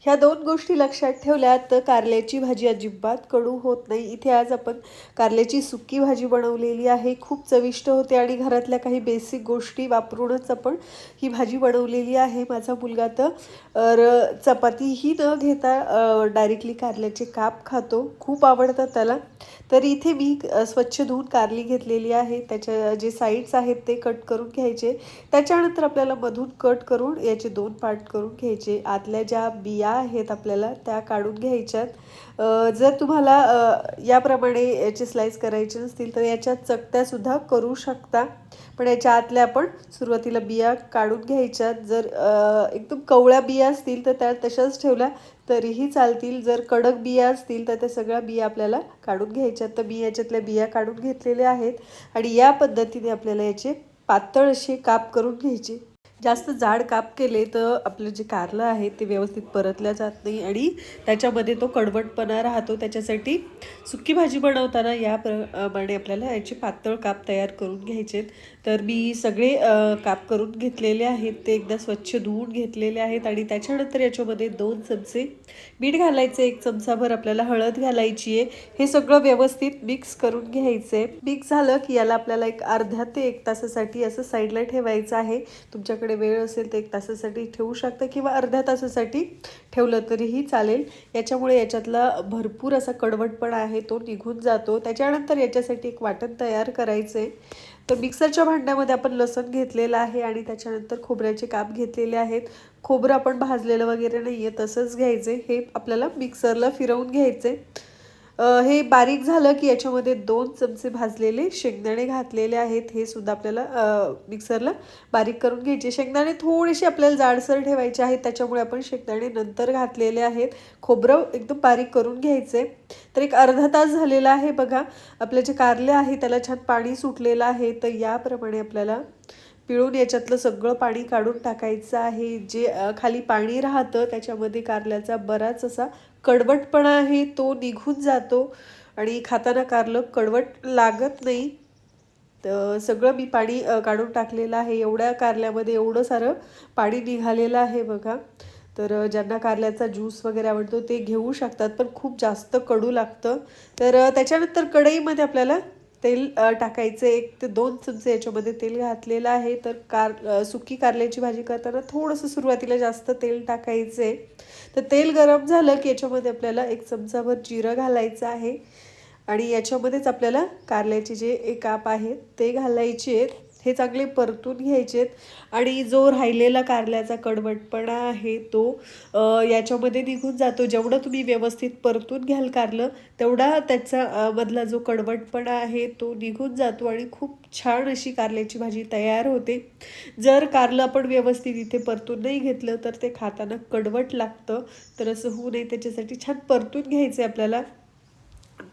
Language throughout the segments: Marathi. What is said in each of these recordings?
ह्या दोन गोष्टी लक्षात ठेवल्या तर कारल्याची भाजी अजिबात कडू होत नाही. इथे आज आपण कारल्याची सुकी भाजी बनवलेली आहे. खूप चविष्ट होते आणि घरातल्या काही बेसिक गोष्टी वापरूनच आपण ही भाजी बनवलेली आहे. माझा मुलगा तर चपातीही न घेता डायरेक्टली कारल्याचे काप खातो. खूप आवडतात त्याला. तर इथे मी स्वच्छ धुवून कारली घेतलेली आहे. त्याच्या जे साईड्स आहेत ते कट करून घ्यायचे. त्याच्यानंतर आपल्याला मधून कट करून याचे 2 पार्ट करून घ्यायचे. आतल्या ज्या बिया आहेत आपल्याला त्या काढून घ्यायच्यात. जर तुम्हाला याप्रमाणे याचे स्लाइस करायचे नसतील तर याच्या चकत्यासुद्धा करू शकता. पण याच्या आतल्या आपण सुरुवातीला बिया काढून घ्यायच्यात. जर एकदम कवळ्या बिया असतील तर त्या तशाच ठेवल्या तरीही चालतील. जर कडक बिया असतील तर त्या सगळ्या बिया आपल्याला काढून घ्यायच्यात. तर मी याच्यातल्या बिया काढून घेतलेल्या आहेत आणि या पद्धतीने आपल्याला याचे पातळ असे काप करून घ्यायचे. जास्त जाड काप केले तर आपलं जे कारलं आहे ते व्यवस्थित परतल्या जात नाही आणि त्याच्यामध्ये तो कडवटपणा राहतो. त्याच्यासाठी सुकी भाजी बनवताना याप्रमाणे आपल्याला याचे पातळ काप तयार करून घ्यायचे. तर मी सगळे काप करून घेतलेले आहेत. ते एकदा स्वच्छ धुवून घेतलेले आहेत आणि त्याच्यानंतर याच्यामध्ये 2 चमचे मीठ घालायचे, 1 चमचाभर आपल्याला हळद घालायची आहे. हे सगळं व्यवस्थित मिक्स करून घ्यायचे. मिक्स झालं की याला आपल्याला एक अर्ध्या ते 1 तासासाठी असं साईडला ठेवायचं आहे. तुमच्याकडे वेळ असेल तर 1 तासासाठी ठेवू शकता किंवा अर्ध्या तासासाठी ठेवलं तरीही चालेल. याच्यामुळे याच्यातला भरपूर असा कडवटपणा आहे तो निघून जातो. त्याच्यानंतर याच्यासाठी एक वाटण तयार करायचं आहे. तर मिक्सरच्या भांड्यामध्ये आपण लसूण घेतलेलं आहे आणि त्याच्यानंतर खोबऱ्याचे काप घेतलेले आहेत. खोबरं आपण भाजलेलं वगैरे नाही आहे, तसंच घ्यायचे. हे आपल्याला मिक्सरला फिरवून घ्यायचे. हे बारीक झालं की याच्यामध्ये 2 चमचे भाजलेले शेंगदाणे घातलेले आहेत. हे सुद्धा आपल्याला मिक्सरला बारीक करून घ्यायचे. शेंगदाणे थोडेसे आपल्याला जाडसर ठेवायचे आहेत, त्याच्यामुळे आपण शेंगदाणे नंतर घातलेले आहेत. खोबरं एकदम बारीक करून घ्यायचे. तर एक अर्धा तास झालेला आहे बघा. आपले जे कारले आहे त्याला छान पाणी सुटलेलं आहे. तर याप्रमाणे आपल्याला पिळून याच्यातलं सगळं पाणी काढून टाकायचं आहे. जे खाली पाणी राहतं त्याच्यामध्ये कारल्याचा बराच असा कडवटपणा आहे तो निघून जातो आणि खाताना कारलं कडवट लागत नाही. तर सगळं मी पाणी काढून टाकलेलं आहे. एवढ्या कारल्यामध्ये एवढं सारं पाणी निघालेलं आहे बघा. तर ज्यांना कारल्याचा ज्यूस वगैरे आवडतो ते घेऊ शकतात, पण खूप जास्त कडू लागतं. तर त्याच्यानंतर कढईमध्ये आपल्याला तेल टाकायचं. 1 ते 2 चमचे याच्यामध्ये तेल घातलेलं आहे. तर सुकी कारल्याची भाजी करताना थोडंसं सुरुवातीला जास्त तेल टाकायचं आहे. तर तेल गरम झालं की याच्यामध्ये आपल्याला 1 चमचाभर जिरं घालायचं आहे आणि याच्यामध्येच आपल्याला कारल्याचे जे काप आहेत ते घालायचे आहेत. हे चांगले परतून घ्यायचे आहेत आणि जो राहिलेला कारल्याचा कडवटपणा आहे तो याच्यामध्ये निघून जातो. जेवढं तुम्ही व्यवस्थित परतून घ्याल कारलं तेवढा त्याचा मधला जो कडवटपणा आहे तो निघून जातो आणि खूप छान अशी कारल्याची भाजी तयार होते. जर कारलं आपण व्यवस्थित इथे परतून नाही घेतलं तर ते खाताना कडवट लागतं. तर असं होऊ नये त्याच्यासाठी छान परतून घ्यायचं आहे आपल्याला.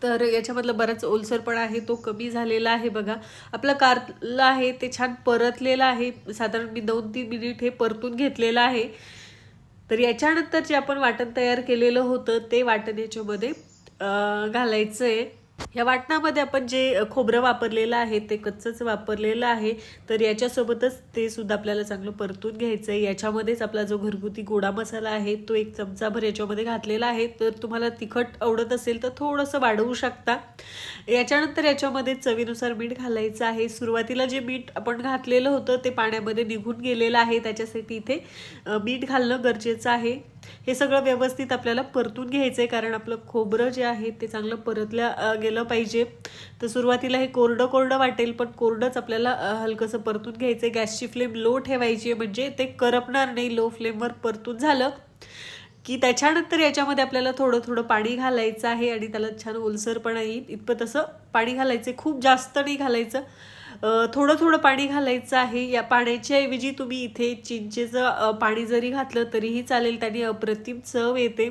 तर याच्यामधलं बराच ओलसरपणा आहे तो कमी झालेला आहे बघा. आपलं कारलं आहे ते छान परतलेलं आहे. साधारण मी 2-3 मिनिट हे परतून घेतलेलं आहे. तर याच्यानंतर जे आपण वाटण तयार केलेलं होतं ते वाटण याच्यामध्ये घालायचं आहे. ह्या वाटणामध्ये आपण जे खोबरं वापरलेलं आहे ते कच्चंच वापरलेलं आहे. तर याच्यासोबतच ते सुद्धा आपल्याला चांगलं परतून घ्यायचं आहे. याच्यामध्येच आपला जो घरगुती गोडा मसाला आहे तो 1 चमचाभर याच्यामध्ये घातलेला आहे. तर तुम्हाला तिखट आवडत असेल तर थोडंसं वाढवू शकता. याच्यानंतर याच्यामध्ये चवीनुसार मीठ घालायचं आहे. सुरुवातीला जे मीठ आपण घातलेलं होतं ते पाण्यामध्ये निघून गेलेलं आहे, त्याच्यासाठी इथे मीठ घालणं गरजेचं आहे. हे सगळं व्यवस्थित आपल्याला परतून घ्यायचं आहे कारण आपलं खोबरं जे आहे ते चांगलं परतल्या गेलं पाहिजे. तर सुरुवातीला हे कोरडं कोरडं वाटेल, पण कोरडंच आपल्याला हलकंसं परतून घ्यायचं आहे. गॅसची फ्लेम लो ठेवायची आहे म्हणजे ते करपणार नाही. लो फ्लेमवर परतून झालं की त्याच्यानंतर याच्यामध्ये आपल्याला थोडं थोडं पाणी घालायचं आहे आणि त्याला छान ओलसरपणा येईल इतपत असं पाणी घालायचं. खूप जास्त नाही घालायचं, थोडं थोडं पाणी घालायचं आहे. या पाण्याच्या ऐवजी तुम्ही इथे चिंचेचं पाणी जरी घातलं तरीही चालेल, त्याने अप्रतिम चव येते.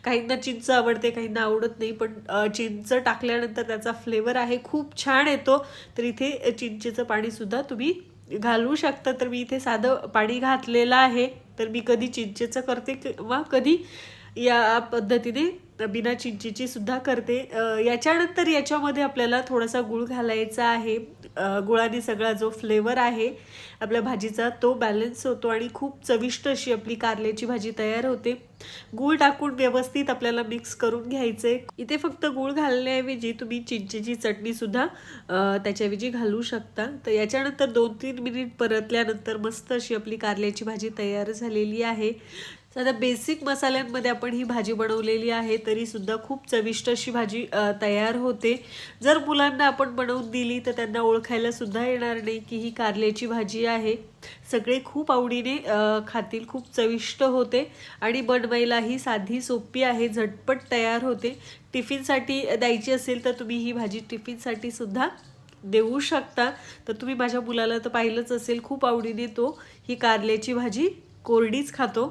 काहींना चिंच आवडते, काहींना आवडत नाही, पण चिंच टाकल्यानंतर त्याचा फ्लेवर आहे खूप छान येतो. तर इथे चिंचेचं पाणीसुद्धा तुम्ही घालू शकता. तर मी इथे साधं पाणी घातलेलं आहे. तर मी कधी चिंचेचं करते किंवा कधी या पद्धतीने बिना चिंचेची सुद्धा करते. याच्यानंतर याच्यामध्ये आपल्याला थोडासा गूळ घालायचा आहे. गुळाने सगळा जो फ्लेवर आहे आपल्या भाजीचा तो बॅलन्स होतो आणि खूप चविष्ट अशी आपली कारल्याची भाजी तयार होते. गूळ टाकून व्यवस्थित आपल्याला मिक्स करून घ्यायचे। इथे फक्त गूळ घालण्याऐवजी तुम्ही चिंचेची चटणी सुद्धा त्याच्याऐवजी घालू शकता। तर याच्यानंतर 2-3 मिनिट परतल्यानंतर मस्त अशी आपली कारल्याची भाजी तयार झालेली आहे। साधा बेसिक मसाल्यांमध्ये आपण ही भाजी बनवलेली आहे, तरी सुद्धा खूप चविष्ट अशी भाजी तयार होते। जर मुलांना आपण बनवून दिली तर त्यांना ओळखायला सुद्धा येणार नाही की ही कारल्याची भाजी आहे। सगळे खूप आवडीने खातील, खूप चविष्ट होते आणि बनवायलाही साधी सोपी आहे, झटपट तयार होते। टिफिनसाठी द्यायची असेल तर तुम्ही ही भाजी टिफिनसाठी सुद्धा देऊ शकता। तर तुम्ही माझ्या मुलाला तर पाहिलंच असेल, खूप आवडीने तो ही कारल्याची भाजी कोरडीच खातो।